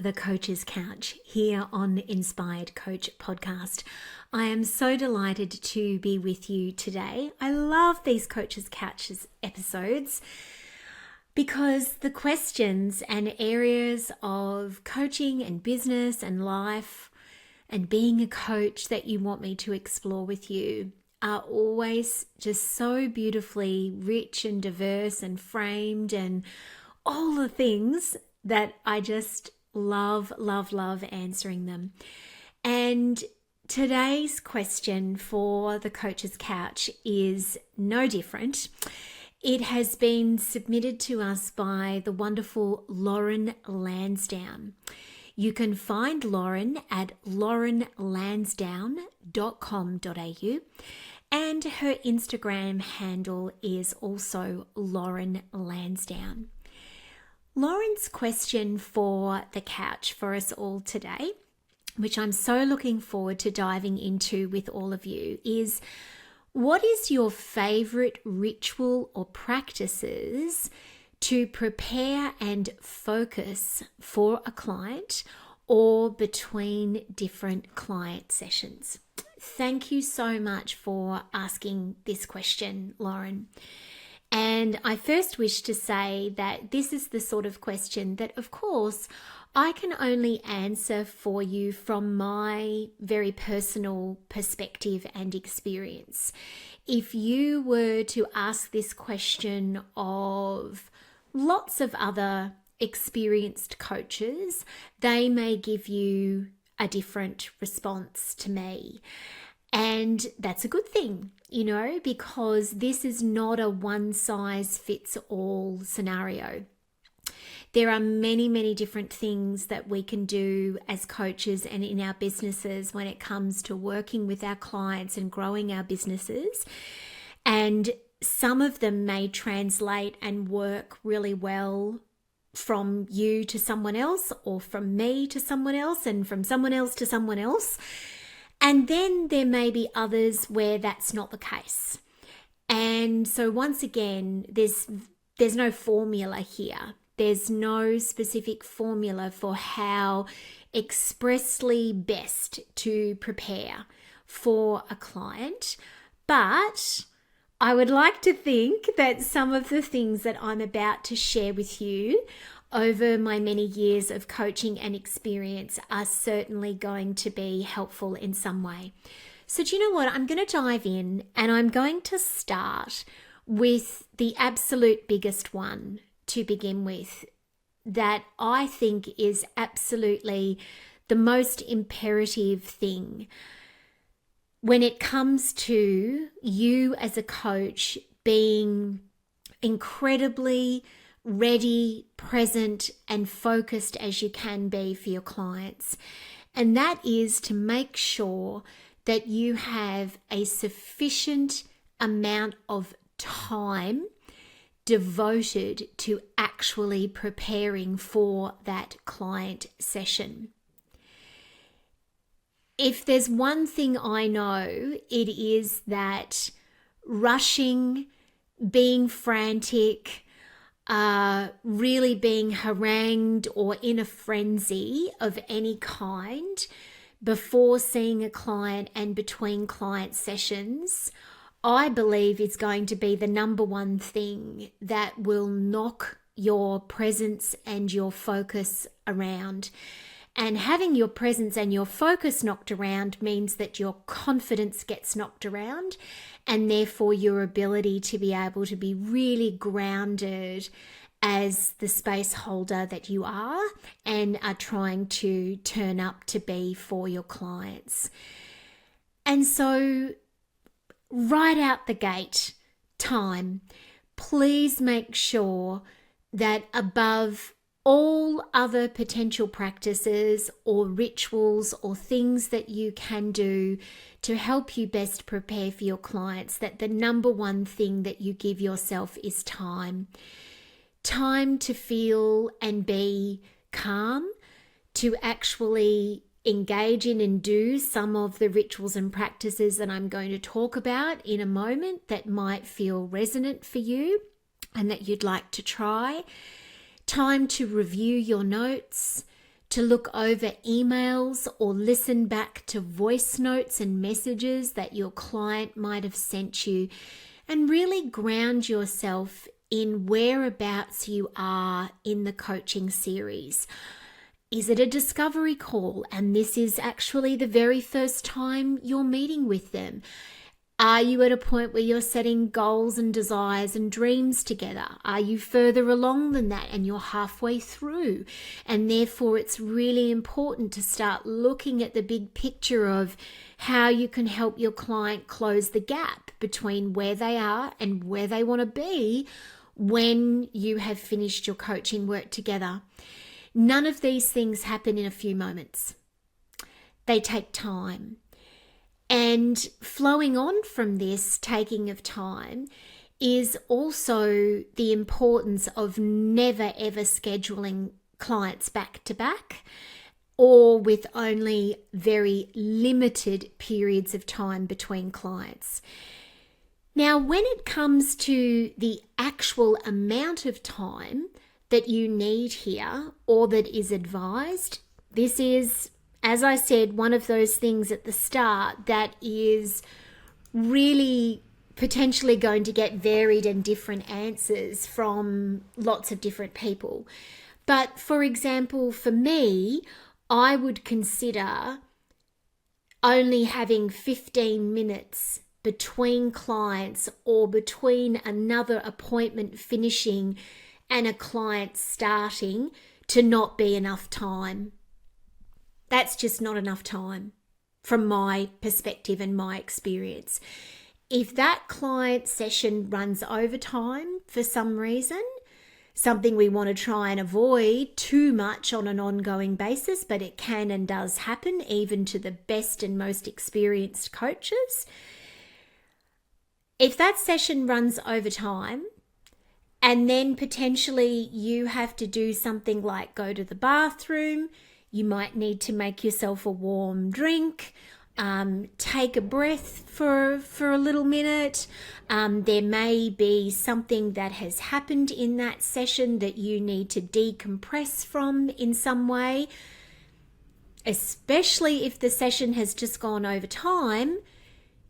another Coach's Couch here on Inspired Coach Podcast. I am so delighted to be with you today. I love these Coach's Couches episodes because the questions and areas of coaching and business and life and being a coach that you want me to explore with you are always just so beautifully rich and diverse and framed and all the things that I just love answering them. And today's question for the Coach's Couch is no different. It has been submitted to us by the wonderful Lauren Lansdowne. You can find Lauren at laurenlansdowne.com.au, and her Instagram handle is also Lauren Lansdowne. Lauren's question for the couch for us all today, which I'm so looking forward to diving into with all of you, is what is your favorite ritual or practices to prepare and focus for a client or between different client sessions? Thank you so much for asking this question, Lauren. And I first wish to say that this is the sort of question that, of course, I can only answer for you from my very personal perspective and experience. If you were to ask this question of lots of other experienced coaches, they may give you a different response to me. And that's a good thing, because this is not a one-size-fits-all scenario. There are many different things that we can do as coaches and in our businesses when it comes to working with our clients and growing our businesses. And some of them may translate and work really well from you to someone else, or from me to someone else, and from someone else to someone else. And then there may be others where that's not the case. And so once again, there's no formula here. There's no specific formula for how expressly best to prepare for a client. But I would like to think that some of the things that I'm about to share with you over my many years of coaching and experience are certainly going to be helpful in some way. So do you know what? I'm going to dive in, and I'm going to start with the absolute biggest one to begin with, that I think is absolutely the most imperative thing when it comes to you as a coach being incredibly ready, present, and focused as you can be for your clients. And that is to make sure that you have a sufficient amount of time devoted to actually preparing for that client session. If there's one thing I know, it is that rushing, being frantic, really being harangued or in a frenzy of any kind before seeing a client and between client sessions, I believe is going to be the number one thing that will knock your presence and your focus around. And having your presence and your focus knocked around means that your confidence gets knocked around, and therefore your ability to be able to be really grounded as the space holder that you are and are trying to turn up to be for your clients. And so right out the gate, time, please make sure that above all other potential practices or rituals or things that you can do to help you best prepare for your clients, that the number one thing that you give yourself is time. Time to feel and be calm, to actually engage in and do some of the rituals and practices that I'm going to talk about in a moment that might feel resonant for you and that you'd like to try. Time to review your notes, to look over emails or listen back to voice notes and messages that your client might have sent you, and really ground yourself in whereabouts you are in the coaching series. Is it a discovery call and this is actually the very first time you're meeting with them? Are you at a point where you're setting goals and desires and dreams together? Are you further along than that and you're halfway through? And therefore it's really important to start looking at the big picture of how you can help your client close the gap between where they are and where they want to be when you have finished your coaching work together. None of these things happen in a few moments. They take time. And flowing on from this taking of time is also the importance of never ever scheduling clients back to back or with only very limited periods of time between clients. Now, when it comes to the actual amount of time that you need here or that is advised, this is, as I said, one of those things at the start that is really potentially going to get varied and different answers from lots of different people. But for example, for me, I would consider only having 15 minutes between clients or between another appointment finishing and a client starting to not be enough time. That's just not enough time from my perspective and my experience. If that client session runs over time for some reason, something we want to try and avoid too much on an ongoing basis, but it can and does happen even to the best and most experienced coaches. If that session runs over time, and then potentially you have to do something like go to the bathroom, you might need to make yourself a warm drink, take a breath for a little minute. There may be something that has happened in that session that you need to decompress from in some way. Especially if the session has just gone over time,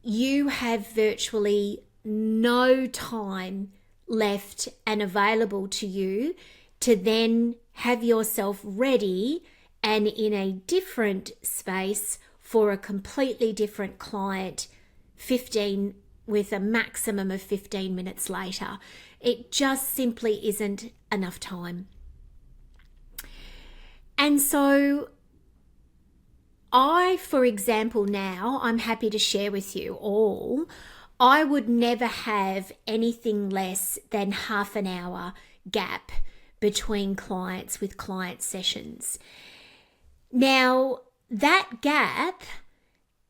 you have virtually no time left and available to you to then have yourself ready and in a different space for a completely different client 15 with a maximum of 15 minutes later. It just simply isn't enough time. And so for example, now I'm happy to share with you all, I would never have anything less than half an hour gap between clients with client sessions. Now, that gap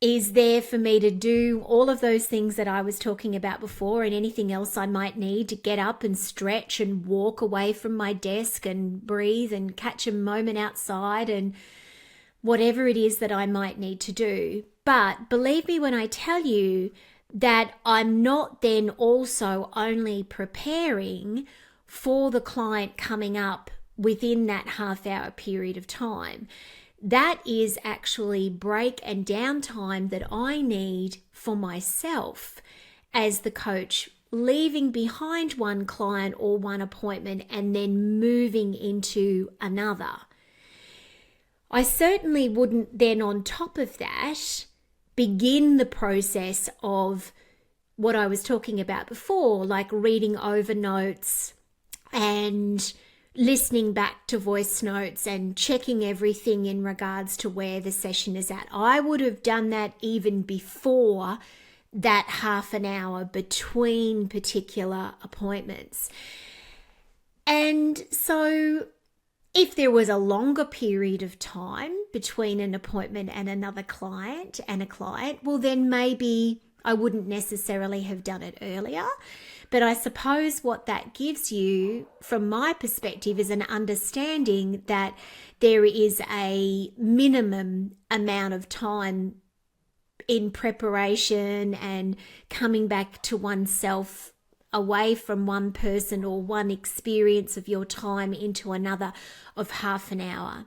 is there for me to do all of those things that I was talking about before and anything else I might need to get up and stretch and walk away from my desk and breathe and catch a moment outside and whatever it is that I might need to do. But believe me when I tell you that I'm not then also only preparing for the client coming up within that half-hour period of time. That is actually break and downtime that I need for myself as the coach, leaving behind one client or one appointment and then moving into another. I certainly wouldn't then on top of that begin the process of what I was talking about before, like reading over notes and listening back to voice notes and checking everything in regards to where the session is at. I would have done that even before that half an hour between particular appointments. And so if there was a longer period of time between an appointment and another client and a client, well, then maybe I wouldn't necessarily have done it earlier. But I suppose what that gives you, from my perspective, is an understanding that there is a minimum amount of time in preparation and coming back to oneself away from one person or one experience of your time into another of half an hour.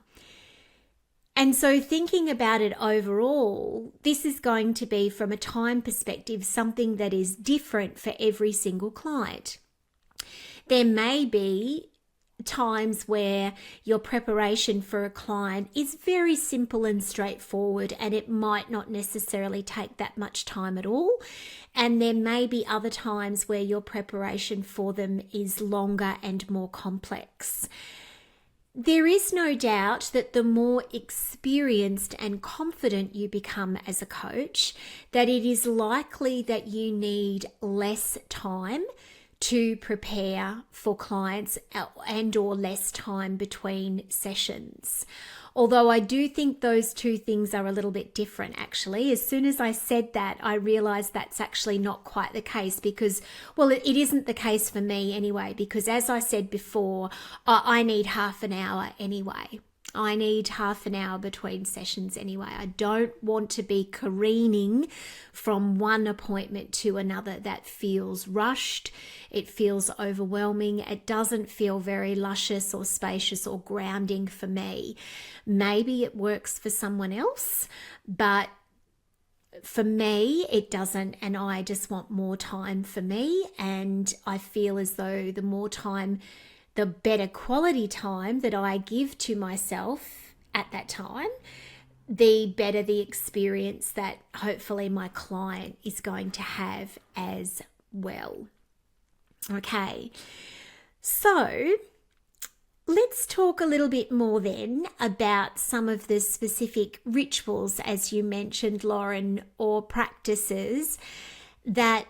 And so thinking about it overall, this is going to be, from a time perspective, something that is different for every single client. There may be times where your preparation for a client is very simple and straightforward, and it might not necessarily take that much time at all. And there may be other times where your preparation for them is longer and more complex. There is no doubt that the more experienced and confident you become as a coach, that it is likely that you need less time to prepare for clients and or less time between sessions. Although I do think those two things are a little bit different, actually. As soon as I said that, I realized that's actually not quite the case because, well, it isn't the case for me anyway, because as I said before, I need half an hour anyway. I need half an hour between sessions anyway. I don't want to be careening from one appointment to another. That feels rushed. It feels overwhelming. It doesn't feel very luscious or spacious or grounding for me. Maybe it works for someone else, but for me, it doesn't, and I just want more time for me. And I feel as though the more time, the better quality time that I give to myself at that time, the better the experience that hopefully my client is going to have as well. Okay, so let's talk a little bit more then about some of the specific rituals, as you mentioned, Lauren, or practices that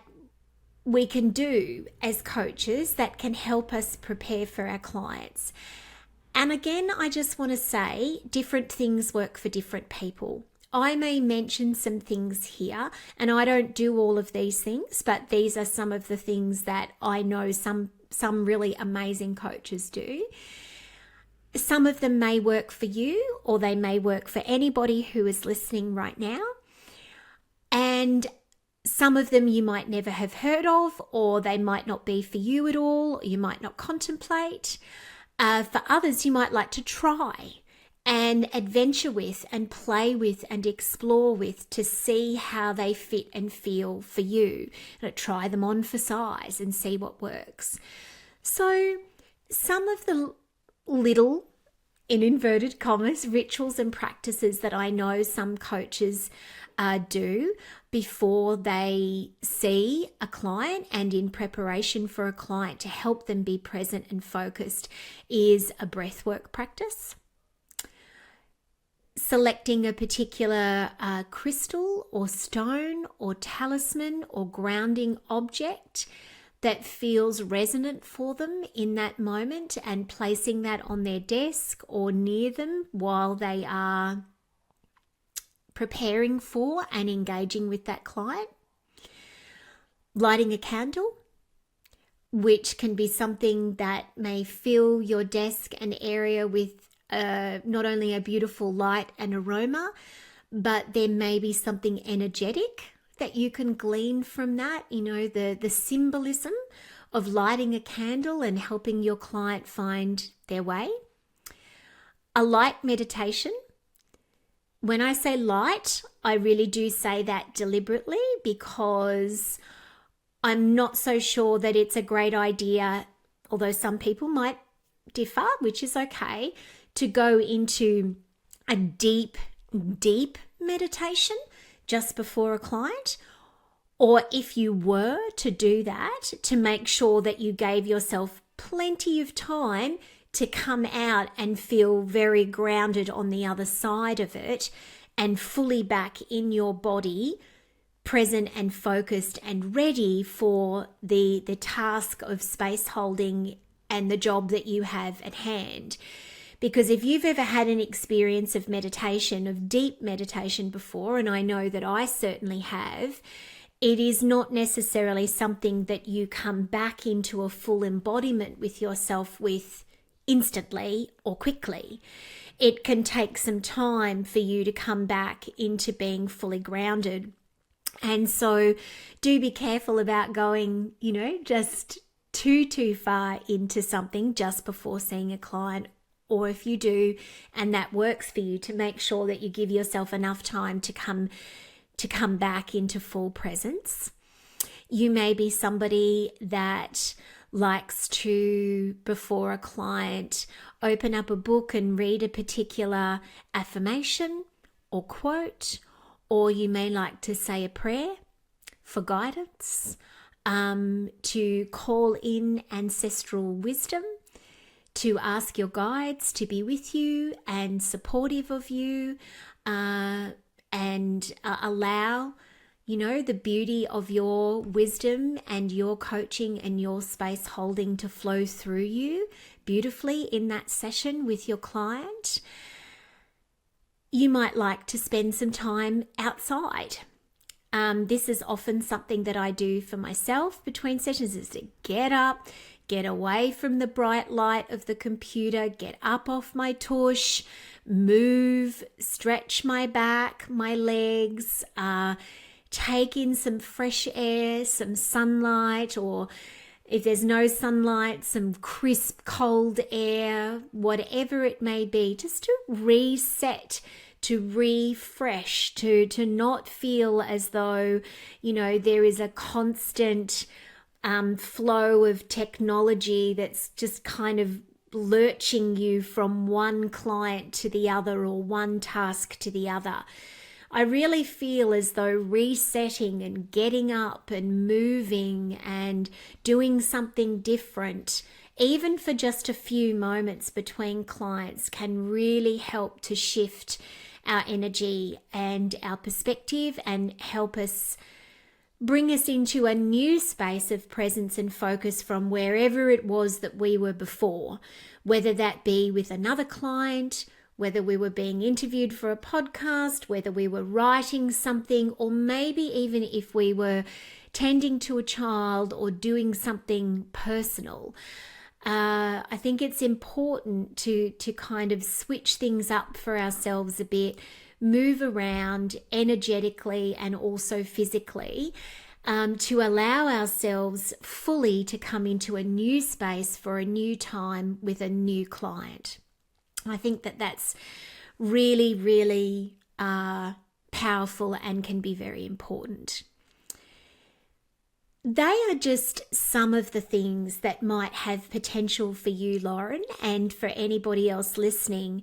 we can do as coaches that can help us prepare for our clients. And again, I just want to say different things work for different people. I may mention some things here, and I don't do all of these things, but these are some of the things that I know some really amazing coaches do. Some of them may work for you, or they may work for anybody who is listening right now. And some of them you might never have heard of, or they might not be for you at all, or you might not contemplate. For others, you might like to try and adventure with and play with and explore with to see how they fit and feel for you. Try them on for size and see what works. So some of the little, in inverted commas, rituals and practices that I know some coaches do before they see a client and in preparation for a client to help them be present and focused is a breathwork practice. Selecting a particular crystal or stone or talisman or grounding object that feels resonant for them in that moment and placing that on their desk or near them while they are preparing for and engaging with that client. Lighting a candle, which can be something that may fill your desk and area with not only a beautiful light and aroma, but there may be something energetic that you can glean from that, the symbolism of lighting a candle and helping your client find their way. A light meditation. When I say light, I really do say that deliberately because I'm not so sure that it's a great idea, although some people might differ, which is okay, to go into a deep meditation just before a client. Or if you were to do that, to make sure that you gave yourself plenty of time to come out and feel very grounded on the other side of it and fully back in your body, present and focused and ready for the task of space holding and the job that you have at hand. Because if you've ever had an experience of meditation, of deep meditation before, and I know that I certainly have, it is not necessarily something that you come back into a full embodiment with yourself with instantly or quickly. It can take some time for you to come back into being fully grounded. And so do be careful about going, just too far into something just before seeing a client or if you do and that works for you, to make sure that you give yourself enough time to come back into full presence. You may be somebody that likes to, before a client, open up a book and read a particular affirmation or quote, or you may like to say a prayer for guidance, to call in ancestral wisdom, to ask your guides to be with you and supportive of you, and allow, the beauty of your wisdom and your coaching and your space holding to flow through you beautifully in that session with your client. You might like to spend some time outside. This is often something that I do for myself between sessions, is to get up, get away from the bright light of the computer, get up off my tush, move, stretch my back, my legs, take in some fresh air, some sunlight, or if there's no sunlight, some crisp, cold air, whatever it may be, just to reset, to refresh, to not feel as though, there is a constant flow of technology that's just kind of lurching you from one client to the other or one task to the other. I really feel as though resetting and getting up and moving and doing something different, even for just a few moments between clients, can really help to shift our energy and our perspective and help us bring us into a new space of presence and focus from wherever it was that we were before, whether that be with another client, whether we were being interviewed for a podcast, whether we were writing something, or maybe even if we were tending to a child or doing something personal. I think it's important to kind of switch things up for ourselves a bit, move around energetically and also physically, to allow ourselves fully to come into a new space for a new time with a new client. I think that that's really, really powerful and can be very important. They are just some of the things that might have potential for you, Lauren, and for anybody else listening.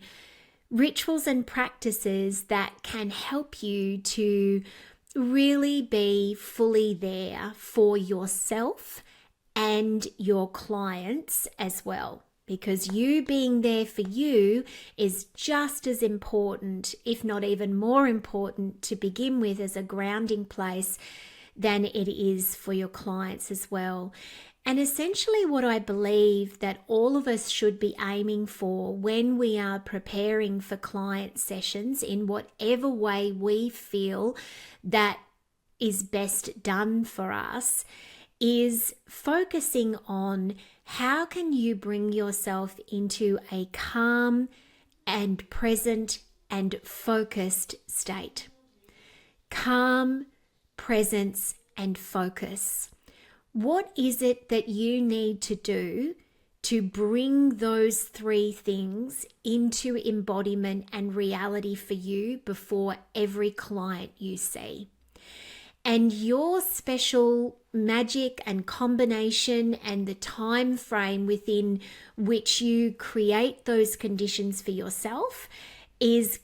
Rituals and practices that can help you to really be fully there for yourself and your clients as well. Because you being there for you is just as important, if not even more important, to begin with as a grounding place than it is for your clients as well. And essentially what I believe that all of us should be aiming for when we are preparing for client sessions, in whatever way we feel that is best done for us, is focusing on how can you bring yourself into a calm and present and focused state. Calm, presence, and focus. What is it that you need to do to bring those three things into embodiment and reality for you before every client you see? And your special magic and combination and the time frame within which you create those conditions for yourself is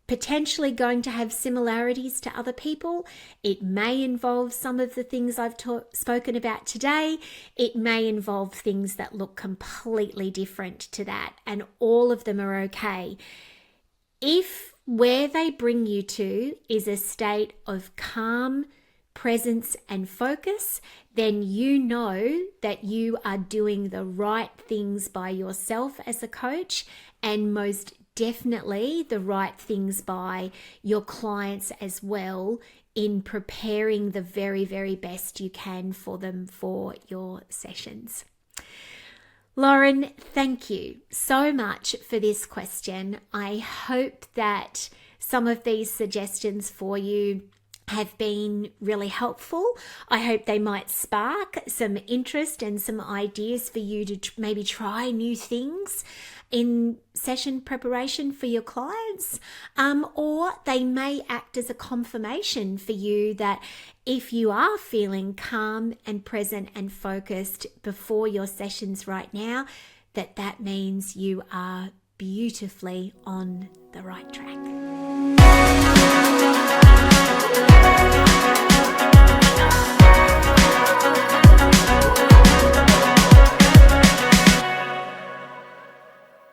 potentially going to have similarities to other people. It may involve some of the things I've spoken about today. It may involve things that look completely different to that, and all of them are okay. If where they bring you to is a state of calm, presence, and focus, then you know that you are doing the right things by yourself as a coach, and most definitely the right things by your clients as well, in preparing the very, very best you can for them for your sessions. Lauren, thank you so much for this question. I hope that some of these suggestions for you have been really helpful. I hope they might spark some interest and some ideas for you to maybe try new things in session preparation for your clients, or they may act as a confirmation for you that if you are feeling calm and present and focused before your sessions right now, that means you are beautifully on the right track.